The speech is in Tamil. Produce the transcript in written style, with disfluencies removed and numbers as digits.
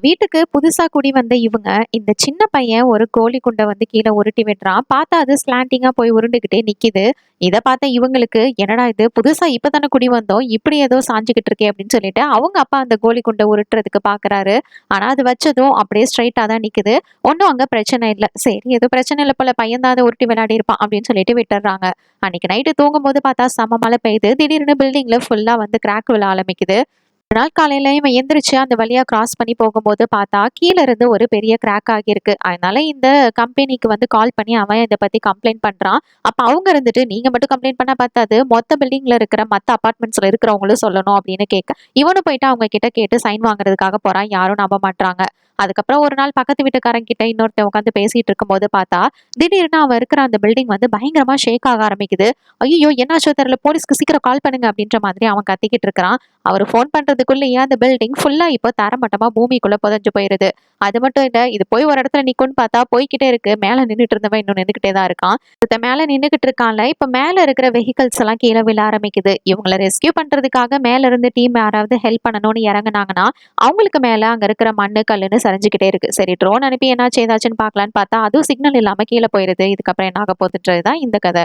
வீட்டுக்கு புதுசா குடி வந்த இவங்க, இந்த சின்ன பையன் ஒரு கோழி குண்ட வந்து கீழ உருட்டி விடுறான். பார்த்தா அது ஸ்லாண்டிங்கா போய் உருண்டுகிட்டே நிக்கிது. இத பார்த்த இவங்களுக்கு, "என்னடா இது புதுசா இப்ப தானே குடி வந்தோம். இப்படி ஏதோ சாஞ்சுகிட்டு இருக்கே!" அப்படின்னு சொல்லிட்டு அவங்க அப்பா அந்த கோழி குண்ட உருட்டுறதுக்கு பார்க்குறாரு. ஆனா அது வச்சதும் அப்படியே ஸ்ட்ரைட்டா தான் நிக்குது. ஒண்ணும் அங்க பிரச்சனை இல்ல. சரி ஏதோ பிரச்சனை இல்ல போல பையன் தான் அத உருட்டி விளையாடி இருப்பான் அப்படின்னு சொல்லிட்டு விட்டுர்றாங்க. அன்னைக்கு நைட்டு தூங்கும்போது பார்த்தா செம்ம மழை பெய்யுது. திடீர்னு பில்டிங்ல ஃபுல்லா வந்து கிராக் விழ ஆரம்பிக்குது. மறுநாள் காலையில இவன் எந்திரிச்சு அந்த வழியா கிராஸ் பண்ணி போகும்போது பார்த்தா, கீழ இருந்து ஒரு பெரிய கிராக் ஆகியிருக்கு. அதனால இந்த கம்பெனிக்கு வந்து கால் பண்ணி அவன் இத பத்தி கம்ப்ளைண்ட் பண்றான். அப்ப அவங்க இருந்துட்டு, "நீங்க மட்டும் கம்ப்ளைண்ட் பண்ணா பத்தாது. மொத்த பில்டிங்ல இருக்கிற மத்த அபார்ட்மெண்ட்ஸ்ல இருக்கிறவங்களும் சொல்லணும்." அப்படின்னு கேட்க, இவனும் போயிட்டு அவங்க கிட்ட கேட்டு சைன் வாங்குறதுக்காக போறான். யாரும் நம்ப மாட்றாங்க. அதுக்கப்புறம் ஒரு நாள் பக்கத்து வீட்டுக்காரங்க கிட்ட இன்னொருத்தன் உட்காந்து பேசிட்டு இருக்கும்போது பார்த்தா, திடீர்னு அவன் இருக்கிற அந்த பில்டிங் வந்து பயங்கரமா ஷேக் ஆக ஆரம்பிக்குது. "ஐய்யயோ! என்னாச்சோ தெரியல. போலீஸ்க்கு சீக்கிரம் கால் பண்ணுங்க." அப்படின்ற மாதிரி அவன் கத்திக்கிட்டு இருக்கிறான். அவரு ஃபோன் பண்றதுக்குள்ளயே அந்த பில்டிங் ஃபுல்லா இப்போ தரைமட்டமா பூமிக்குள்ள புதைஞ்சு போயிருது. அது மட்டும் இல்ல, இது போய் ஒரு இடத்துல நிக்கும்னு பார்த்தா போய்க்கிட்டே இருக்கு. மேல நின்னுட்டு இருந்தவன் இன்னும் நின்னுக்கிட்டே தான் இருக்கான். ஒருத்தன் மேல நின்னுகிட்டு இருக்கான்ல, இப்ப மேல இருக்கிற வெஹிக்கிள்ஸ் எல்லாம் கீழ விழ ஆரம்பிக்குது. இவங்கள ரெஸ்க்யூ பண்றதுக்காக மேல இருந்து டீம் யாராவது ஹெல்ப் பண்ணணும்னு இறங்குனாங்கன்னா, அவங்களுக்கு மேல அங்க இருக்கிற மண்ணு, கல்லுன்னு சரிஞ்சுக்கிட்டே இருக்கு. சரி ட்ரோன் அனுப்பி என்னாச்சு ஏதாச்சுன்னு பார்க்கலான்னு பார்த்தா, அதுவும் சிக்னல் இல்லாம கீழ போயிருது. இதுக்கப்புறம் என்ன ஆக போகுதுன்றது தான் இந்த கதை.